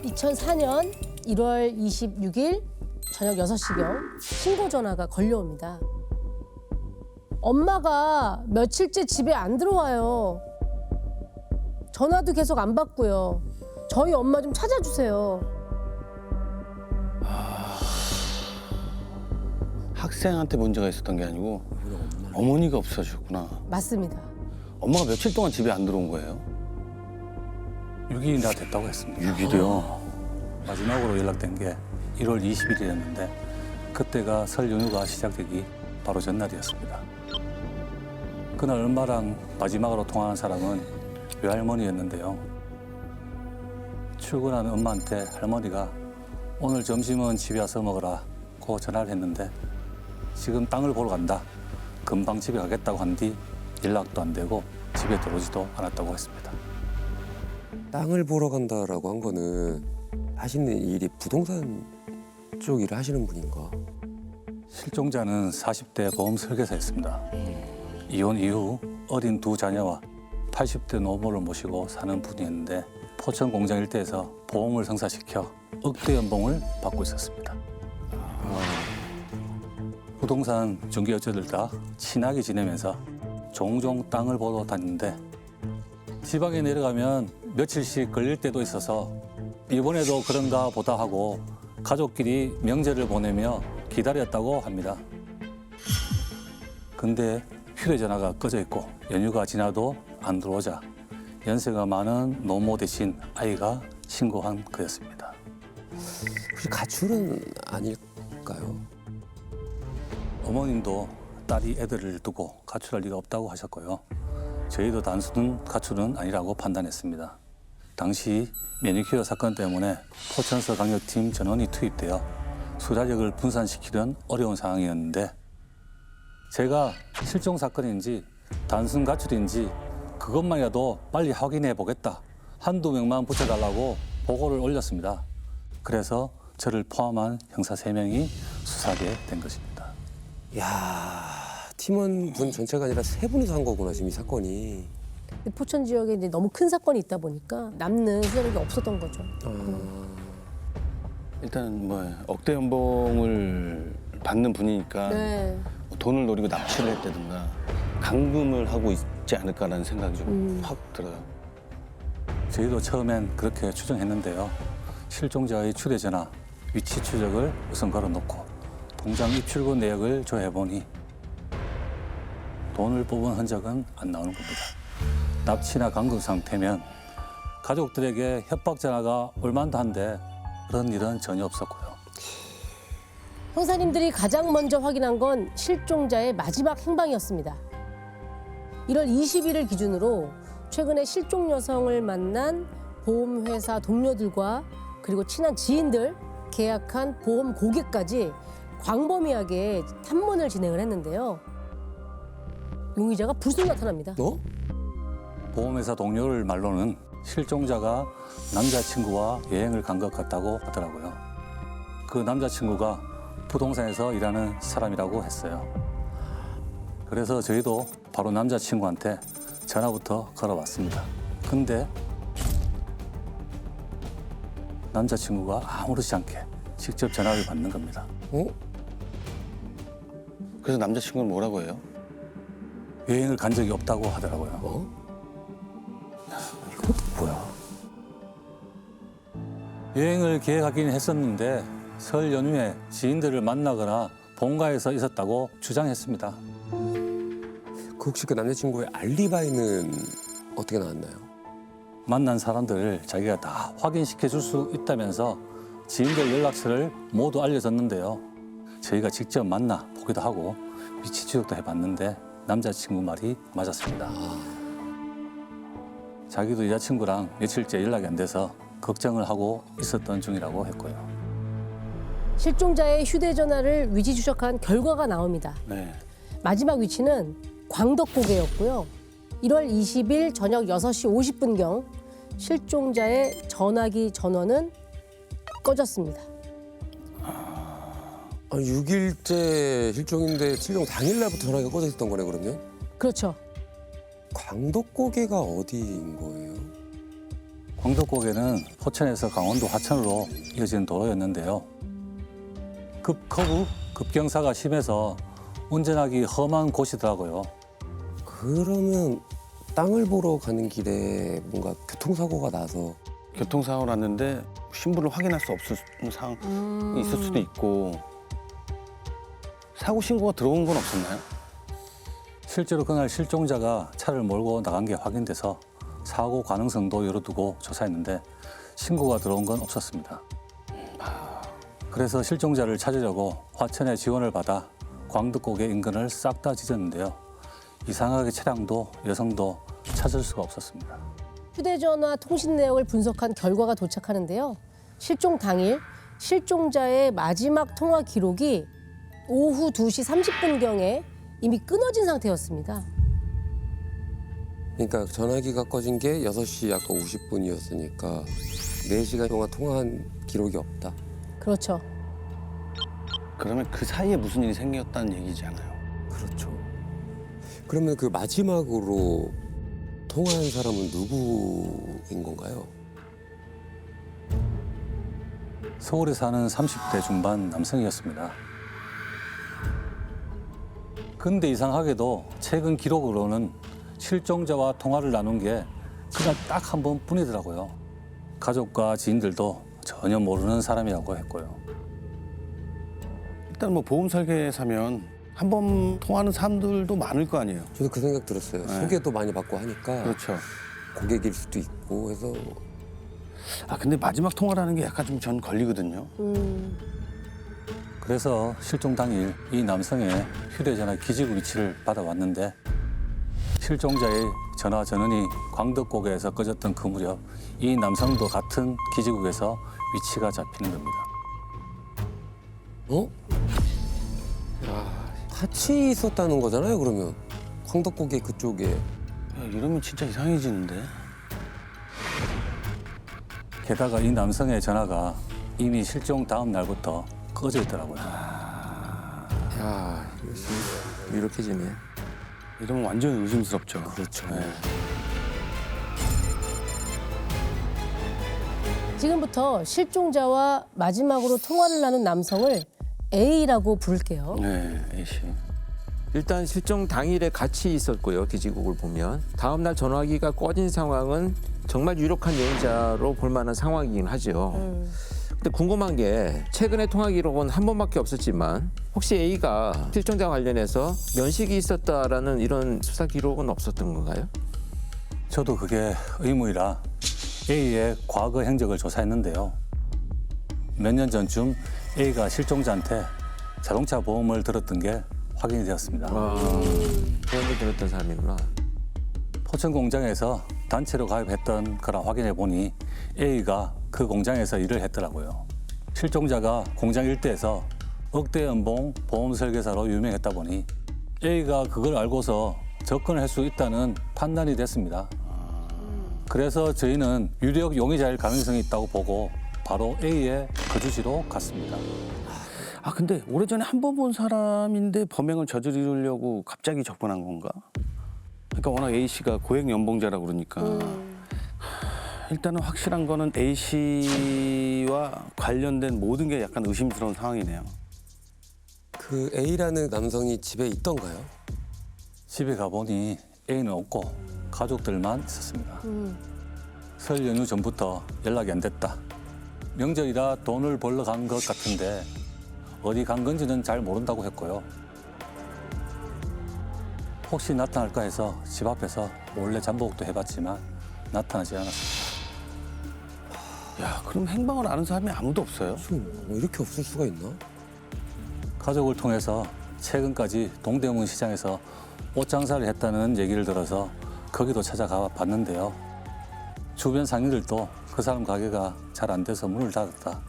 2004년 1월 26일 저녁 6시경 신고 전화가 걸려옵니다. 엄마가 며칠째 집에 안 들어와요. 전화도 계속 안 받고요. 저희 엄마 좀 찾아주세요. 학생한테 문제가 있었던 게 아니고 어머니가 없어지셨구나. 맞습니다. 엄마가 며칠 동안 집에 안 들어온 거예요? 6일이나 됐다고 했습니다. 6일이요? 마지막으로 연락된 게 1월 20일이었는데 그때가 설 연휴가 시작되기 바로 전날이었습니다. 그날 엄마랑 마지막으로 통화한 사람은 외할머니였는데요. 출근하는 엄마한테 할머니가 오늘 점심은 집에 와서 먹으라고 전화를 했는데 지금 땅을 보러 간다. 금방 집에 가겠다고 한 뒤 연락도 안 되고 집에 들어오지도 않았다고 했습니다. 땅을 보러 간다라고 한 거는 하시는 일이 부동산 쪽 일을 하시는 분인가? 실종자는 40대 보험 설계사였습니다. 이혼 이후 어린 두 자녀와 80대 노모를 모시고 사는 분이었는데 포천 공장 일대에서 보험을 성사시켜 억대 연봉을 받고 있었습니다. 부동산 중개업자들 다 친하게 지내면서 종종 땅을 보러 다니는데 지방에 내려가면 며칠씩 걸릴 때도 있어서 이번에도 그런가 보다 하고 가족끼리 명절을 보내며 기다렸다고 합니다. 근데 휴대전화가 꺼져 있고 연휴가 지나도 안 들어오자 연세가 많은 노모 대신 아이가 신고한 그였습니다. 혹시 가출은 아닐까요? 어머님도 딸이 애들을 두고 가출할 리가 없다고 하셨고요. 저희도 단순 가출은 아니라고 판단했습니다. 당시 매니큐어 사건 때문에 포천서 강력팀 전원이 투입되어 수사력을 분산시키던 어려운 상황이었는데 제가 실종 사건인지 단순 가출인지 그것만이라도 빨리 확인해 보겠다. 한두 명만 붙여달라고 보고를 올렸습니다. 그래서 저를 포함한 형사 3명이 수사하게 된 것입니다. 야 팀원분 전체가 아니라 3분이서 한 거구나 지금 이 사건이. 근데 포천 지역에 이제 너무 큰 사건이 있다 보니까 남는 수사력이 없었던 거죠. 일단 뭐 억대 연봉을 받는 분이니까 네. 뭐 돈을 노리고 납치를 했다든가 감금을 하고 있지 않을까라는 생각이 좀 확 들어요. 저희도 처음엔 그렇게 추정했는데요. 실종자의 휴대전화, 위치 추적을 우선 걸어놓고 통장 입출금 내역을 조회해보니 돈을 뽑은 흔적은 안 나오는 겁니다. 납치나 감금 상태면 가족들에게 협박 전화가 올만도 한데 그런 일은 전혀 없었고요. 형사님들이 가장 먼저 확인한 건 실종자의 마지막 행방이었습니다. 1월 20일을 기준으로 최근에 실종 여성을 만난 보험회사 동료들과 그리고 친한 지인들, 계약한 보험 고객까지 광범위하게 탐문을 진행을 했는데요. 용의자가 불쑥 나타납니다. 너? 보험회사 동료를 말로는 실종자가 남자친구와 여행을 간 것 같다고 하더라고요. 그 남자친구가 부동산에서 일하는 사람이라고 했어요. 그래서 저희도 바로 남자친구한테 전화부터 걸어봤습니다. 근데 남자친구가 아무렇지 않게 직접 전화를 받는 겁니다. 어? 그래서 남자친구는 뭐라고 해요? 여행을 간 적이 없다고 하더라고요. 어? 이거 뭐야? 여행을 계획하기는 했었는데 설 연휴에 지인들을 만나거나 본가에서 있었다고 주장했습니다. 그 혹시 그 남자친구의 알리바이는 어떻게 나왔나요? 만난 사람들을 자기가 다 확인시켜 줄 수 있다면서 지인들 연락처를 모두 알려줬는데요. 저희가 직접 만나 보기도 하고 위치 추적도 해봤는데 남자친구 말이 맞았습니다. 자기도 여자친구랑 며칠째 연락이 안 돼서 걱정을 하고 있었던 중이라고 했고요. 실종자의 휴대전화를 위치 추적한 결과가 나옵니다. 네. 마지막 위치는 광덕고개였고요. 1월 20일 저녁 6시 50분경 실종자의 전화기 전원은 꺼졌습니다. 6일째 실종인데 실종 당일날부터 전화기가 꺼져 있었던 거네 그러면? 그렇죠. 광덕고개가 어디인 거예요? 광덕고개는 포천에서 강원도 화천으로 이어진 도로였는데요. 급경사가 심해서 운전하기 험한 곳이더라고요. 그러면 땅을 보러 가는 길에 뭔가 교통사고가 나서 교통사고 났는데 신분을 확인할 수 없을 상황이 있을 수도 있고 사고 신고가 들어온 건 없었나요? 실제로 그날 실종자가 차를 몰고 나간 게 확인돼서 사고 가능성도 열어두고 조사했는데 신고가 들어온 건 없었습니다. 그래서 실종자를 찾으려고 화천의 지원을 받아 광덕고개 인근을 싹 다 뒤졌는데요. 이상하게 차량도 여성도 찾을 수가 없었습니다. 휴대전화 통신 내역을 분석한 결과가 도착하는데요. 실종 당일 실종자의 마지막 통화 기록이 오후 2시 30분경에 이미 끊어진 상태였습니다. 그러니까 전화기가 꺼진 게 6시 아까 50분이었으니까 4시간 동안 통화한 기록이 없다. 그렇죠. 그러면 그 사이에 무슨 일이 생겼다는 얘기잖아요. 그렇죠. 그러면 그 마지막으로 통화한 사람은 누구인 건가요? 서울에 사는 30대 중반 남성이었습니다. 근데 이상하게도 최근 기록으로는 실종자와 통화를 나눈 게 그날 딱 한 번뿐이더라고요. 가족과 지인들도 전혀 모르는 사람이라고 했고요. 일단 뭐 보험 설계사면 한 번 통화하는 사람들도 많을 거 아니에요. 저도 그 생각 들었어요. 네. 소개도 많이 받고 하니까 그렇죠. 고객일 수도 있고 해서 아 근데 마지막 통화라는 게 약간 좀 전 걸리거든요. 그래서 실종 당일 이 남성의 휴대전화 기지국 위치를 받아왔는데 실종자의 전화 전원이 광덕고개에서 꺼졌던 그 무렵 이 남성도 같은 기지국에서 위치가 잡히는 겁니다. 어? 같이 있었다는 거잖아요. 그러면 광덕고개 그쪽에 야, 이러면 진짜 이상해지는데. 게다가 이 남성의 전화가 이미 실종 다음 날부터 꺼져 있더라고요. 야, 이것이 이렇게 지네. 이러면 완전 의심스럽죠. 그렇죠. 네. 지금부터 실종자와 마지막으로 통화를 나눈 남성을 A라고 부를게요. 네, A씨. 일단 실종 당일에 같이 있었고요. 기지국을 보면 다음 날 전화기가 꺼진 상황은 정말 유력한 용의자로 볼 만한 상황이긴 하죠. 근데 궁금한 게 최근에 통화 기록은 한 번밖에 없었지만 혹시 A가 실종자 관련해서 면식이 있었다라는 이런 수사 기록은 없었던 건가요? 저도 그게 의문이라 A의 과거 행적을 조사했는데요. 몇 년 전쯤 A가 실종자한테 자동차 보험을 들었던 게 확인이 되었습니다. 보험을 들었던 사람이구나. 포천 공장에서 단체로 가입했던 거라 확인해 보니 A가 그 공장에서 일을 했더라고요. 실종자가 공장 일대에서 억대 연봉 보험 설계사로 유명했다 보니 A가 그걸 알고서 접근을 할 수 있다는 판단이 됐습니다. 그래서 저희는 유력 용의자일 가능성이 있다고 보고 바로 A의 거주지로 갔습니다. 아 근데 오래전에 한 번 본 사람인데 범행을 저지르려고 갑자기 접근한 건가? 그러니까 워낙 A 씨가 고액 연봉자라 그러니까 일단은 확실한 거는 A 씨와 관련된 모든 게 약간 의심스러운 상황이네요. 그 A라는 남성이 집에 있던가요? 집에 가보니 A는 없고 가족들만 있었습니다. 설 연휴 전부터 연락이 안 됐다. 명절이라 돈을 벌러 간 것 같은데 어디 간 건지는 잘 모른다고 했고요. 혹시 나타날까 해서 집 앞에서 몰래 잠복도 해봤지만 나타나지 않았습니다. 야 그럼 행방을 아는 사람이 아무도 없어요? 뭐 이렇게 없을 수가 있나? 가족을 통해서 최근까지 동대문 시장에서 옷 장사를 했다는 얘기를 들어서 거기도 찾아가 봤는데요. 주변 상인들도 그 사람 가게가 잘 안 돼서 문을 닫았다.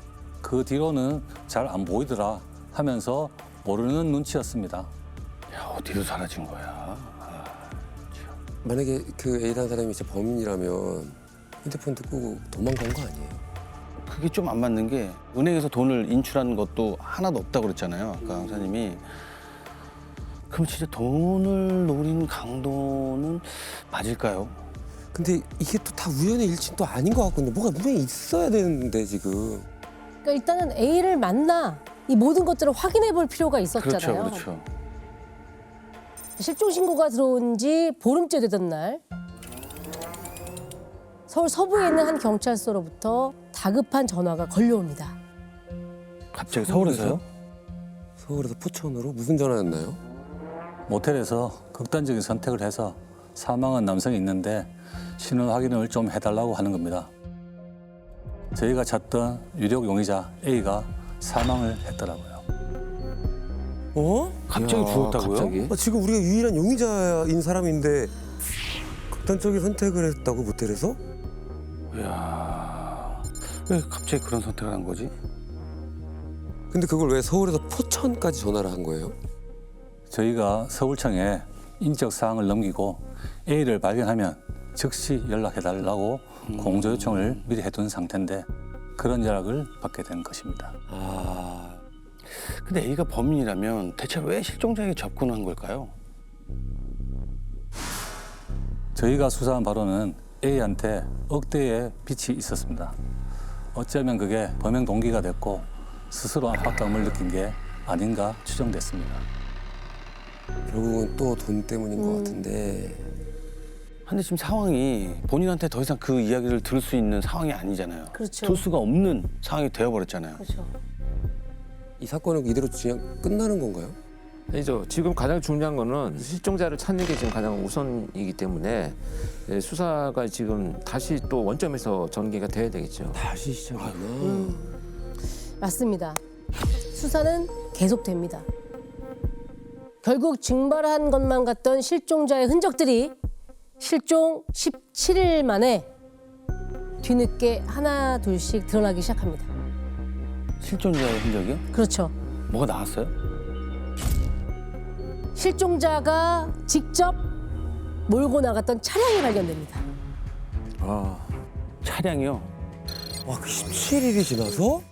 그 뒤로는 잘 안 보이더라 하면서 모르는 눈치였습니다. 야 어디로 사라진 거야? 만약에 그 A라는 사람이 진짜 범인이라면 핸드폰도 끄고 도망간 거 아니에요? 그게 좀 안 맞는 게 은행에서 돈을 인출하는 것도 하나도 없다고 그랬잖아요. 아까 강사님이. 그럼 진짜 돈을 노린 강도는 맞을까요? 근데 이게 또 다 우연의 일치는 또 아닌 것 같거든요. 뭐가 분명히 있어야 되는데 지금. 그러니까 일단은 A를 만나 이 모든 것들을 확인해 볼 필요가 있었잖아요. 그렇죠, 그렇죠. 실종 신고가 들어온 지 보름째 되던 날 서울 서부에 있는 한 경찰서로부터 다급한 전화가 걸려옵니다. 갑자기 서울에서요? 서울에서 포천으로 무슨 전화였나요? 모텔에서 극단적인 선택을 해서 사망한 남성이 있는데 신원 확인을 좀 해달라고 하는 겁니다. 저희가 찾던 유력 용의자 A가 사망을 했더라고요. 어? 갑자기 이야, 죽었다고요? 갑자기? 지금 우리가 유일한 용의자인 사람인데 극단적인 선택을 했다고 모텔에서? 이야, 왜 갑자기 그런 선택을 한 거지? 근데 그걸 왜 서울에서 포천까지 전화를 한 거예요? 저희가 서울청에 인적 사항을 넘기고 A를 발견하면 즉시 연락해달라고 공조 요청을 미리 해둔 상태인데 그런 연락을 받게 된 것입니다. 아, 근데 A가 범인이라면 대체 왜 실종자에게 접근한 걸까요? 저희가 수사한 바로는 A한테 억대의 빚이 있었습니다. 어쩌면 그게 범행 동기가 됐고 스스로 압박감을 느낀 게 아닌가 추정됐습니다. 결국은 또 돈 때문인 것 같은데. 근데 지금 상황이 본인한테 더 이상 그 이야기를 들을 수 있는 상황이 아니잖아요. 그렇죠. 들을 수가 없는 상황이 되어버렸잖아요. 그렇죠. 이 사건은 이대로 그냥 끝나는 건가요? 아니죠. 지금 가장 중요한 거는 실종자를 찾는 게 지금 가장 우선이기 때문에 수사가 지금 다시 또 원점에서 전개가 돼야 되겠죠. 다시 시작이구나. 맞습니다. 수사는 계속됩니다. 결국 증발한 것만 같던 실종자의 흔적들이 실종 17일 만에 뒤늦게 하나 둘씩 드러나기 시작합니다. 실종자의 흔적이요? 그렇죠. 뭐가 나왔어요? 실종자가 직접 몰고 나갔던 차량이 발견됩니다. 아, 차량이요? 와, 그 17일이 지나서?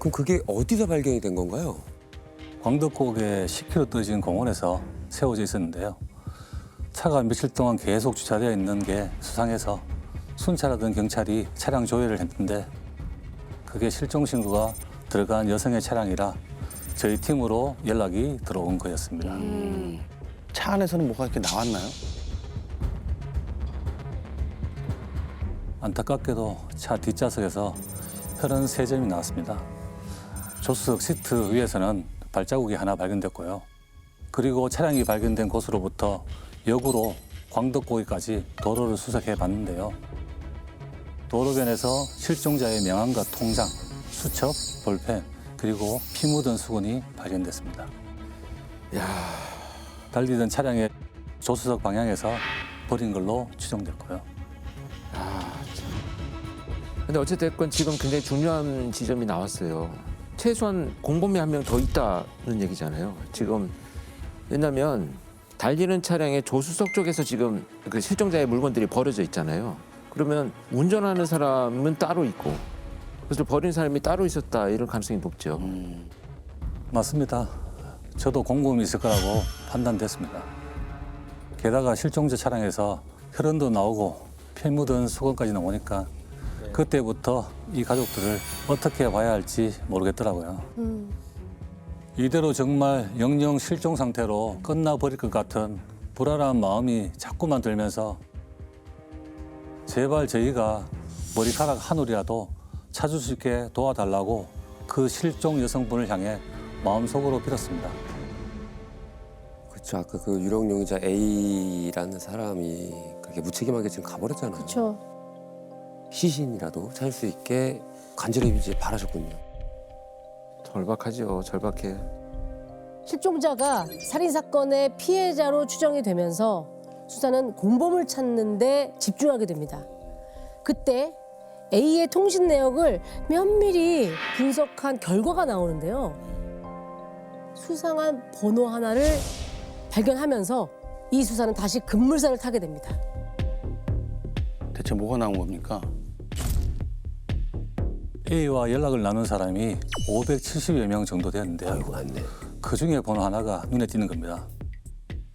그럼 그게 어디서 발견이 된 건가요? 광덕곡의 10km 떨어진 공원에서 세워져 있었는데요. 차가 며칠 동안 계속 주차되어 있는 게 수상해서 순찰하던 경찰이 차량 조회를 했는데 그게 실종 신고가 들어간 여성의 차량이라 저희 팀으로 연락이 들어온 거였습니다. 차 안에서는 뭐가 이렇게 나왔나요? 안타깝게도 차 뒷좌석에서 혈흔 3점이 나왔습니다. 조수석 시트 위에서는 발자국이 하나 발견됐고요. 그리고 차량이 발견된 곳으로부터 역으로 광덕고기까지 도로를 수색해 봤는데요. 도로변에서 실종자의 명함과 통장, 수첩, 볼펜, 그리고 피 묻은 수건이 발견됐습니다. 달리던 차량의 조수석 방향에서 버린 걸로 추정됐고요. 근데 어찌됐건 지금 굉장히 중요한 지점이 나왔어요. 최소한 공범이 한 명 더 있다는 얘기잖아요. 지금 왜냐면 달리는 차량의 조수석 쪽에서 지금 그 실종자의 물건들이 버려져 있잖아요. 그러면 운전하는 사람은 따로 있고 그래서 버린 사람이 따로 있었다 이런 가능성이 높죠. 맞습니다. 저도 공범이 있을 거라고 판단됐습니다. 게다가 실종자 차량에서 혈흔도 나오고 피 묻은 수건까지 나오니까 그때부터 이 가족들을 어떻게 봐야 할지 모르겠더라고요. 이대로 정말 영영 실종 상태로 끝나버릴 것 같은 불안한 마음이 자꾸만 들면서 제발 저희가 머리카락 한 올이라도 찾을 수 있게 도와달라고 그 실종 여성분을 향해 마음속으로 빌었습니다. 그렇죠. 아까 그 유령 용의자 A라는 사람이 그렇게 무책임하게 지금 가버렸잖아요. 그렇죠. 시신이라도 찾을 수 있게 간절히 이제 바라셨군요. 절박하죠. 절박해. 실종자가 살인 사건의 피해자로 추정이 되면서 수사는 공범을 찾는 데 집중하게 됩니다. 그때 A의 통신 내역을 면밀히 분석한 결과가 나오는데요. 수상한 번호 하나를 발견하면서 이 수사는 다시 급물살을 타게 됩니다. 대체 뭐가 나온 겁니까? A와 연락을 나눈 사람이 570여 명 정도 되었는데요. 아이고, 맞네. 그 중에 번호 하나가 눈에 띄는 겁니다.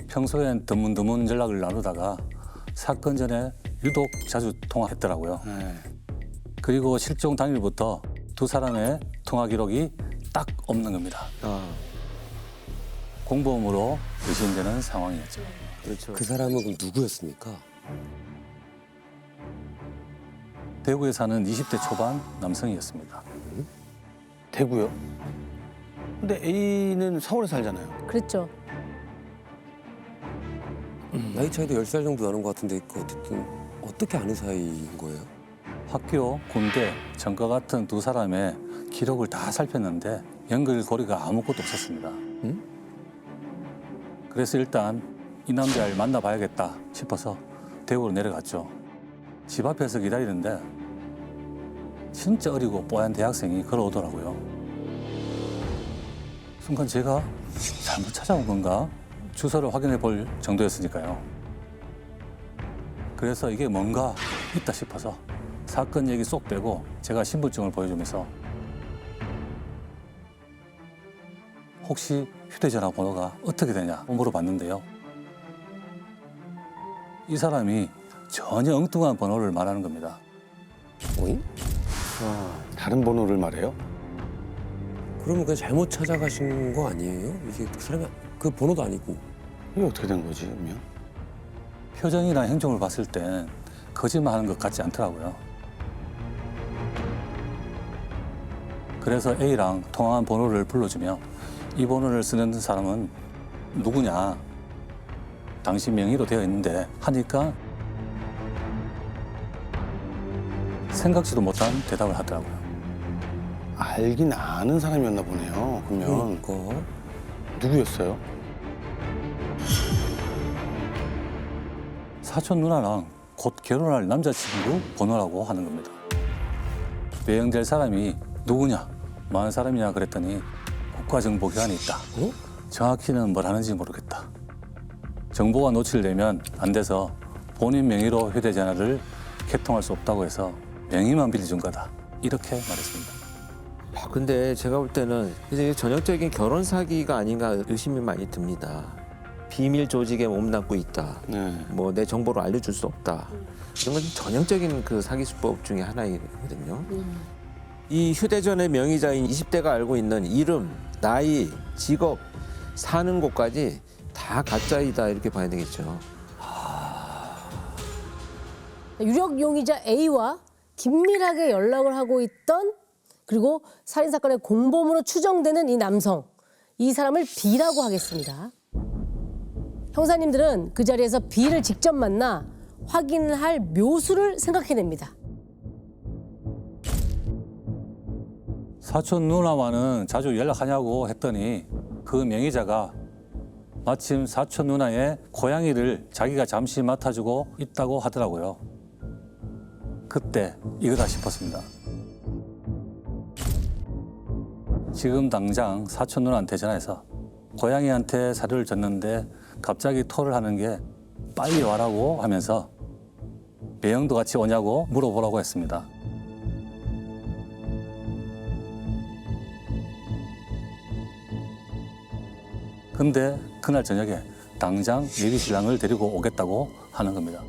평소엔 드문드문 연락을 나누다가 사건 전에 유독 자주 통화했더라고요. 네. 그리고 실종 당일부터 두 사람의 통화 기록이 딱 없는 겁니다. 공범으로 의심되는 상황이었죠. 그렇죠. 그 사람은 그럼 누구였습니까? 대구에 사는 20대 초반 남성이었습니다. 대구요? 근데 A는 서울에 살잖아요. 그랬죠. 나이 차이도 10살 정도 나는 것 같은데 그 어쨌든 어떻게 아는 사이인 거예요? 학교, 군대, 전과 같은 두 사람의 기록을 다 살폈는데 연결고리가 아무것도 없었습니다. 그래서 일단 이 남자를 만나봐야겠다 싶어서 대구로 내려갔죠. 집 앞에서 기다리는데 진짜 어리고 뽀얀 대학생이 걸어오더라고요. 순간 제가 잘못 찾아온 건가? 주소를 확인해 볼 정도였으니까요. 그래서 이게 뭔가 있다 싶어서 사건 얘기 쏙 빼고 제가 신분증을 보여주면서 혹시 휴대전화 번호가 어떻게 되냐 물어봤는데요. 이 사람이 전혀 엉뚱한 번호를 말하는 겁니다. 어잉? 다른 번호를 말해요? 그러면 그냥 잘못 찾아가신 거 아니에요? 이게 그 사람이 그 번호도 아니고. 이게 어떻게 된 거지, 그러면? 표정이나 행동을 봤을 땐 거짓말하는 것 같지 않더라고요. 그래서 A랑 통화한 번호를 불러주며 이 번호를 쓰는 사람은 누구냐? 당신 명의로 되어 있는데 하니까 생각지도 못한 대답을 하더라고요. 알긴 아는 사람이었나 보네요. 그러면 그러니까. 누구였어요? 사촌 누나랑 곧 결혼할 남자친구 번호라고 하는 겁니다. 매형될 사람이 누구냐, 많은 사람이냐 그랬더니 국가정보기관에 있다. 정확히는 뭘 하는지 모르겠다. 정보가 노출되면 안 돼서 본인 명의로 휴대전화를 개통할 수 없다고 해서 명의만 빌려준 거다. 이렇게 말했습니다. 근데 제가 볼 때는 이제 전형적인 결혼 사기가 아닌가 의심이 많이 듭니다. 비밀 조직에 몸담고 있다. 네. 뭐 내 정보를 알려줄 수 없다. 이런 건 전형적인 그 사기 수법 중에 하나이거든요. 이 휴대전화의 명의자인 20대가 알고 있는 이름, 나이, 직업, 사는 곳까지 다 가짜이다 이렇게 봐야 되겠죠. 유력 용의자 A와 긴밀하게 연락을 하고 있던 그리고 살인 사건의 공범으로 추정되는 이 남성, 이 사람을 B라고 하겠습니다. 형사님들은 그 자리에서 B를 직접 만나 확인할 묘수를 생각해냅니다. 사촌 누나와는 자주 연락하냐고 했더니 그 명의자가 마침 사촌 누나의 고양이를 자기가 잠시 맡아주고 있다고 하더라고요. 그때 이거다 싶었습니다. 지금 당장 사촌 누나한테 전화해서 고양이한테 사료를 줬는데 갑자기 토를 하는 게 빨리 와라고 하면서 매형도 같이 오냐고 물어보라고 했습니다. 근데 그날 저녁에 당장 예비 신랑을 데리고 오겠다고 하는 겁니다.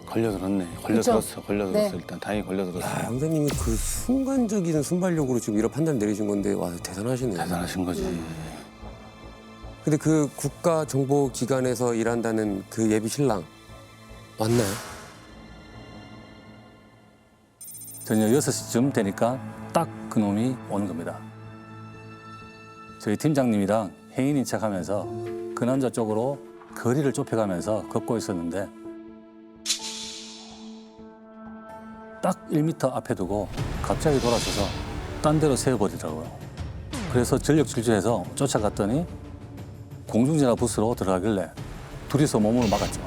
걸려들었네. 걸려들었어. 네. 일단 다행히 걸려들었어. 야, 형사님이 그 순간적인 순발력으로 지금 이런 판단 내리신 건데 와 대단하시네요. 대단하신 거지. 근데 그 국가정보기관에서 일한다는 그 예비 신랑 맞나요? 저녁 6시쯤 되니까 딱 그놈이 오는 겁니다. 저희 팀장님이랑 행인인 척하면서 그 남자 쪽으로 거리를 좁혀가면서 걷고 있었는데 딱 1m 앞에 두고 갑자기 돌아서서 딴 데로 세워버리더라고요. 그래서 전력 질주해서 쫓아갔더니 공중전화 부스로 들어가길래 둘이서 몸으로 막았죠.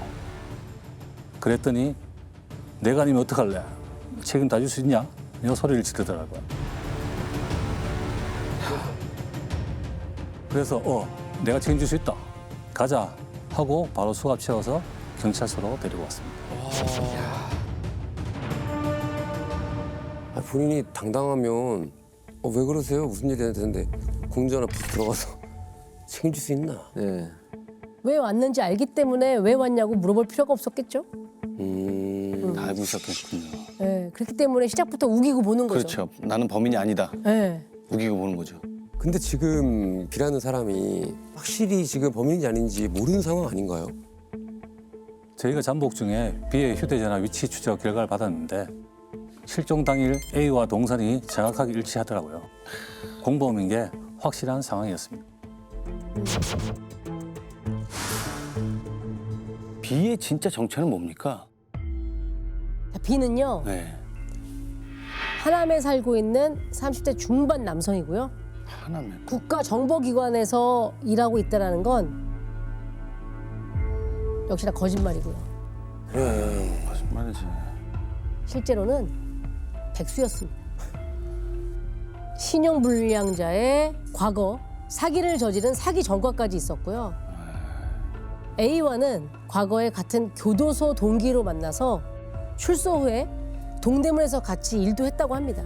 그랬더니 내가 아니면 어떡할래? 책임 다 줄 수 있냐? 이런 소리를 지르더라고요. 그래서 내가 책임질 수 있다. 가자 하고 바로 수갑 채워서 경찰서로 데리고 왔습니다. 본인이 당당하면 왜 그러세요? 무슨 일이 되는데 공중전화 부스 들어가서 책임질 수 있나? 네. 왜 왔는지 알기 때문에 왜 왔냐고 물어볼 필요가 없었겠죠. 다 알고 있었겠군요. 네, 그렇기 때문에 시작부터 우기고 보는 거죠. 그렇죠. 나는 범인이 아니다. 네. 우기고 보는 거죠. 근데 지금 B라는 사람이 확실히 지금 범인인지 아닌지 모르는 상황 아닌가요? 저희가 잠복 중에 B의 휴대전화 위치 추적 결과를 받았는데 실종 당일 A와 동선이 정확하게 일치하더라고요. 공범인 게 확실한 상황이었습니다. B의 진짜 정체는 뭡니까? 자, B는요. 네. 하남에 살고 있는 30대 중반 남성이고요. 하나면. 국가정보기관에서 일하고 있다는 건 역시나 거짓말이고요. 거짓말이지. 실제로는 백수였습니다. 신용불량자의 과거, 사기를 저지른 사기 전과까지 있었고요. A와는 과거에 같은 교도소 동기로 만나서 출소 후에 동대문에서 같이 일도 했다고 합니다.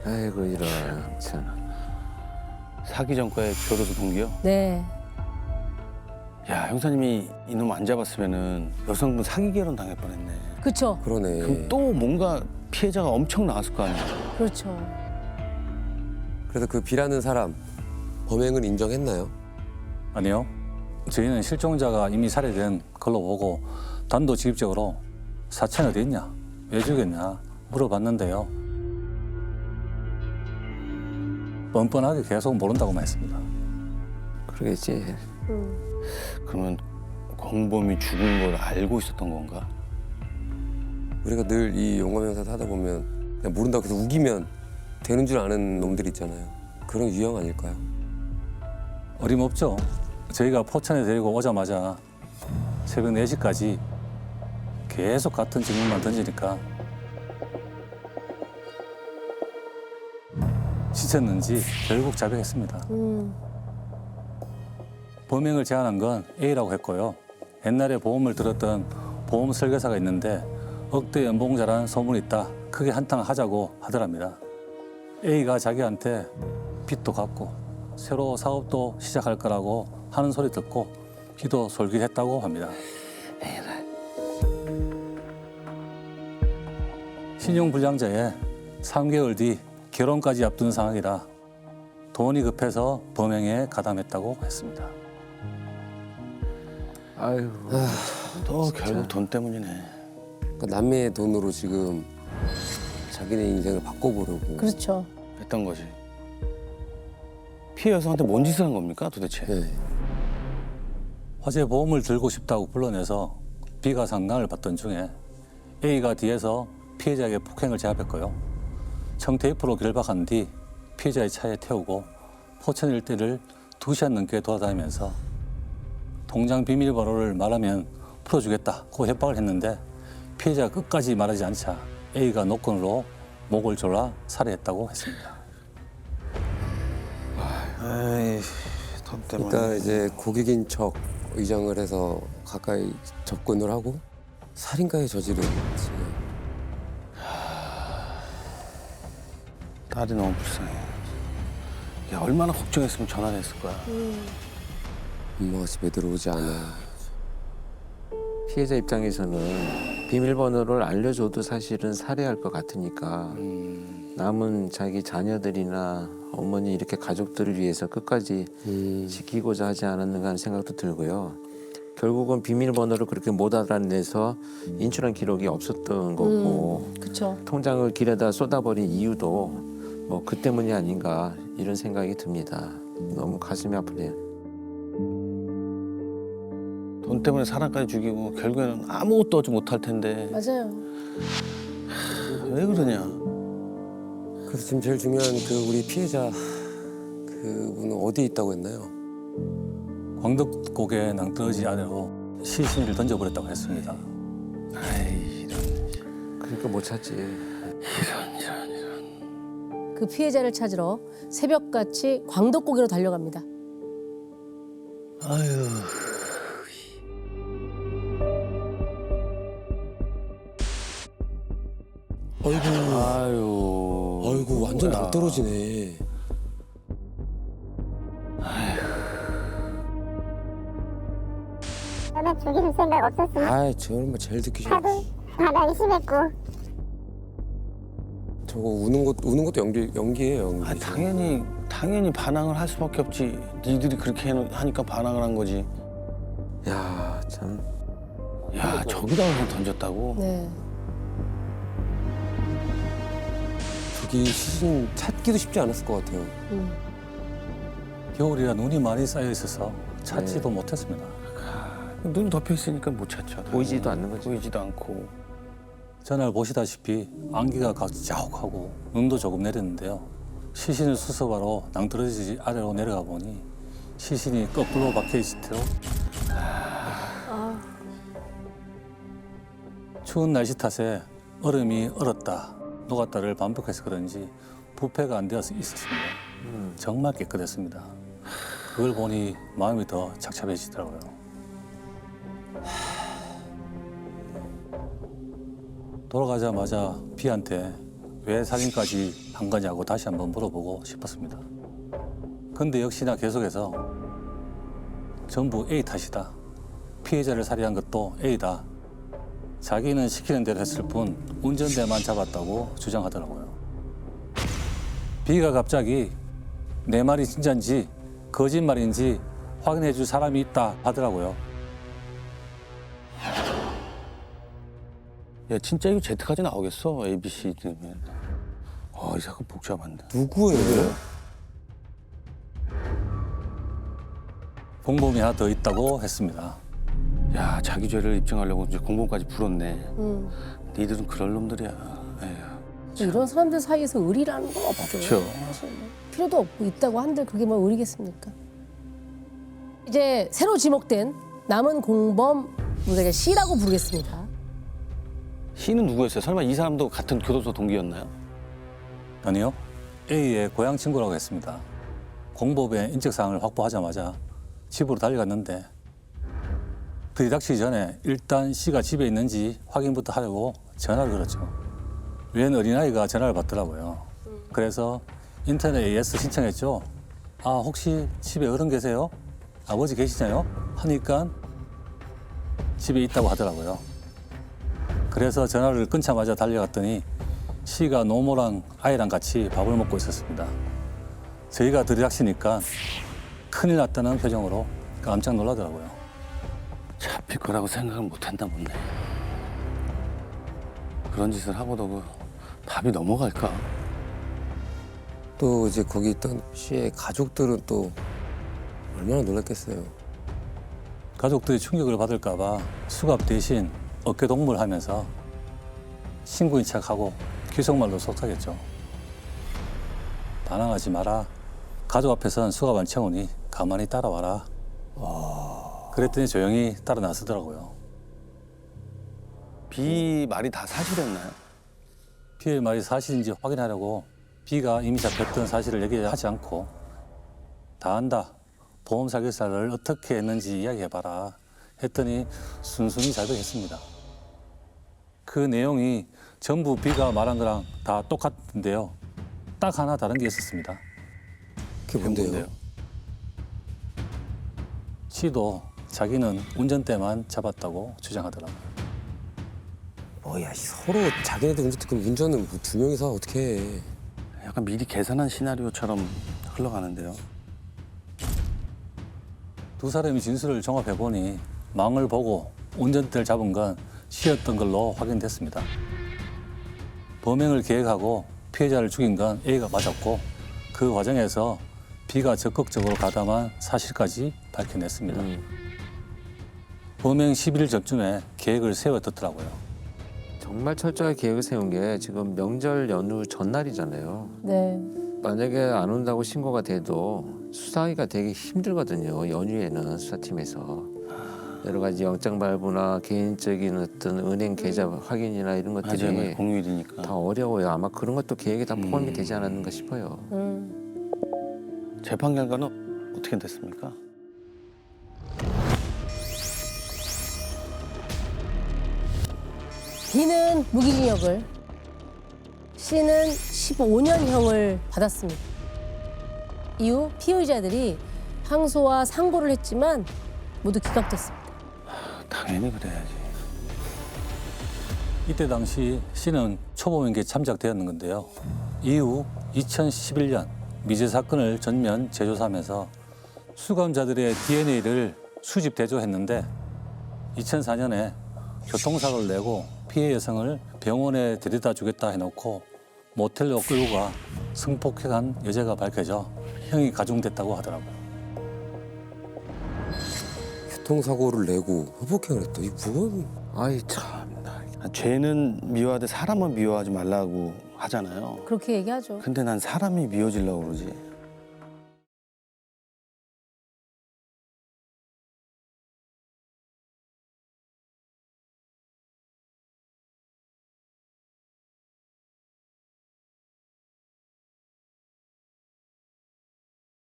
아이고 이런 참. 사기 전과의 교도소 동기요? 네. 야, 형사님이 이놈 안 잡았으면은 여성분 사기 결혼 당할 뻔했네. 그렇죠. 그러네. 그럼 또 뭔가 피해자가 엄청 나왔을 거 아니에요? 그렇죠. 그래서 그 B라는 사람 범행을 인정했나요? 아니요. 저희는 실종자가 이미 살해된 걸로 보고 단도직입적으로 사체는 어디 있냐, 왜 죽였냐 물어봤는데요. 뻔뻔하게 계속 모른다고만 했습니다. 그러겠지. 그러면 공범이 죽은 걸 알고 있었던 건가? 우리가 늘 이 용감 형사 하다 보면 그냥 모른다고 계속 우기면 되는 줄 아는 놈들 있잖아요. 그런 유형 아닐까요? 어림없죠. 저희가 포천에 데리고 오자마자 새벽 4시까지 계속 같은 질문만 던지니까 지쳤는지 결국 자백했습니다. 범행을 제안한 건 A라고 했고요. 옛날에 보험을 들었던 보험 설계사가 있는데 억대 연봉자라는 소문이 있다. 크게 한탕 하자고 하더랍니다. A가 자기한테 빚도 갚고 새로 사업도 시작할 거라고 하는 소리 듣고 기도 솔깃했다고 합니다. 신용불량자의 3개월 뒤 결혼까지 앞둔 상황이라 돈이 급해서 범행에 가담했다고 했습니다. 아유. 또 결국 돈 때문이네. 그러니까 남의 돈으로 지금 자기네 인생을 바꿔보려고. 그렇죠. 했던 거지. 피해 여성한테 뭔 짓을 한 겁니까 도대체? 네. 화재 보험을 들고 싶다고 불러내서 B가 상담을 받던 중에 A가 뒤에서 피해자에게 폭행을 제압했고요. 청테이프로 결박한 뒤 피해자의 차에 태우고 포천 일대를 2시간 넘게 돌아다니면서 통장 비밀번호를 말하면 풀어주겠다고 협박을 했는데 피해자가 끝까지 말하지 않자 A가 노건으로 목을 졸라 살해했다고 했습니다. 에이, 돈 때문에. 일단 이제 고객인 척 의장을 해서 가까이 접근을 하고 살인까지 저지른 지금. 딸이 너무 불쌍해. 야, 얼마나 걱정했으면 전화를 했을 거야. 엄마가 집에 들어오지 않아. 피해자 입장에서는 비밀번호를 알려줘도 사실은 살해할 것 같으니까 남은 자기 자녀들이나 어머니 이렇게 가족들을 위해서 끝까지 지키고자 하지 않았는가 하는 생각도 들고요. 결국은 비밀번호를 그렇게 못 알아내서 인출한 기록이 없었던 거고 그렇죠. 통장을 길에다 쏟아버린 이유도 뭐 그 때문이 아닌가 이런 생각이 듭니다. 너무 가슴이 아프네요. 돈 때문에 사람까지 죽이고 결국에는 아무것도 하지 못할 텐데 맞아요. 왜 그러냐? 그래서 지금 제일 중요한 그 우리 피해자 그분은 어디에 있다고 했나요? 광덕고개 낭떠러지 아래로 시신을 던져버렸다고 했습니다. 아이, 그러니까 못 찾지. 그 피해자를 찾으러 새벽같이 광덕고개로 달려갑니다. 아유. 아유. 아이고 완전 뭐야. 낭떠러지네. 제가 죽일 생각 없었습니다. 아, 저런 말 제일 듣기 싫어. 하도 바닥이 심했고. 저거 우는 것도 연기예요, 연기. 아, 당연히 반항을 할 수밖에 없지. 니들이 그렇게 하니까 반항을 한 거지. 야, 참. 야, 저기다가 그냥 던졌다고? 네. 저기 시신 찾기도 쉽지 않았을 것 같아요. 겨울이라 눈이 많이 쌓여 있어서 찾지도 네. 못했습니다. 눈 덮여 있으니까 못 찾죠. 보이지도 않는 거지. 보이지도 않고. 전날 보시다시피 안개가 자욱하고 눈도 조금 내렸는데요. 시신을 수습하러 낭떠러지 아래로 내려가 보니 시신이 거꾸로 박혀 있을 채로 추운 날씨 탓에 얼음이 얼었다 녹았다를 반복해서 그런지 부패가 안 되어 있었습니다. 정말 깨끗했습니다. 그걸 보니 마음이 더 착잡해지더라고요. 돌아가자마자 비한테 왜 살인까지 한 거냐고 다시 한번 물어보고 싶었습니다. 근데 역시나 계속해서 전부 A 탓이다. 피해자를 살해한 것도 A다. 자기는 시키는 대로 했을 뿐 운전대만 잡았다고 주장하더라고요. B가 갑자기 내 말이 진짜인지 거짓말인지 확인해 줄 사람이 있다 하더라고요. 야, 진짜 이거 Z까지 나오겠어? A, B, C 되면. 이 사건 복잡한데. 누구예요? 공범이 하나 더 있다고 했습니다. 야, 자기 죄를 입증하려고 이제 공범까지 불었네. 니들은 그럴 놈들이야. 에휴. 이런 사람들 사이에서 의리라는 건 없죠. 그렇죠. 사실 뭐 필요도 없고 있다고 한들 그게 뭐 의리겠습니까? 이제 새로 지목된 남은 공범 우리가 C라고 부르겠습니다. C는 누구였어요? 설마 이 사람도 같은 교도소 동기였나요? 아니요. A의 고향 친구라고 했습니다. 공범의 인적사항을 확보하자마자 집으로 달려갔는데 들이닥치기 전에 일단 C가 집에 있는지 확인부터 하려고 전화를 걸었죠. 웬 어린아이가 전화를 받더라고요. 그래서 인터넷 AS 신청했죠. 아, 혹시 집에 어른 계세요? 아버지 계시나요? 하니까 집에 있다고 하더라고요. 그래서 전화를 끊자마자 달려갔더니 C가 노모랑 아이랑 같이 밥을 먹고 있었습니다. 저희가 들이닥치니까 큰일 났다는 표정으로 깜짝 놀라더라고요. 잡힐 거라고 생각을 못 했나 보네. 그런 짓을 하고도 그 답이 넘어갈까? 또 이제 거기 있던 씨의 가족들은 또 얼마나 놀랐겠어요. 가족들이 충격을 받을까 봐 수갑 대신 어깨동무를 하면서 친구인 척하고 귀속말로 속삭였죠. 반항하지 마라. 가족 앞에선 수갑 안 채우니 가만히 따라와라. 그랬더니 조용히 따라 나서더라고요. B 말이 다 사실이었나요? B의 말이 사실인지 확인하려고 B가 이미 잡혔던 사실을 얘기하지 않고 다 안다. 보험 사기사를 어떻게 했는지 이야기해봐라. 했더니 순순히 자백했습니다. 그 내용이 전부 B가 말한 거랑 다 똑같은데요. 딱 하나 다른 게 있었습니다. 그게 뭔데요? C도 자기는 운전대만 잡았다고 주장하더라고요. 뭐야, 서로 자기네들 운전 그럼 운전은 뭐 두 명이서 어떻게 해? 약간 미리 계산한 시나리오처럼 흘러가는데요. 두 사람이 진술을 종합해보니 망을 보고 운전대를 잡은 건 C였던 걸로 확인됐습니다. 범행을 계획하고 피해자를 죽인 건 A가 맞았고 그 과정에서 B가 적극적으로 가담한 사실까지 밝혀냈습니다. 범행 10일 전쯤에 계획을 세워뒀더라고요. 정말 철저하게 계획을 세운 게 지금 명절 연휴 전날이잖아요. 네. 만약에 안 온다고 신고가 돼도 수사하기가 되게 힘들거든요. 연휴에는 수사팀에서. 여러 가지 영장 발부나 개인적인 어떤 은행 계좌 확인이나 이런 것들이 맞아요. 공휴일이니까. 다 어려워요. 아마 그런 것도 계획에 다 포함이 되지 않았는가 싶어요. 재판 결과는 어떻게 됐습니까? B는 무기징역을, C는 15년형을 받았습니다. 이후 피의자들이 항소와 상고를 했지만 모두 기각됐습니다. 당연히 그래야지. 이때 당시 씨는 초범행기에 참작되었는 건데요. 이후 2011년 미제 사건을 전면 재조사하면서 수감자들의 DNA를 수집 대조했는데 2004년에 교통사고를 내고 피해 여성을 병원에 데려다 주겠다 해놓고 모텔로 끌고 가 성폭행한 여자가 밝혀져 형이 가중됐다고 하더라고요. 교통사고를 내고 협박행을 했다. 이 뭐? 아이 참. 죄는 미워하되 사람은 미워하지 말라고 하잖아요. 그렇게 얘기하죠. 근데 난 사람이 미워지려고 그러지.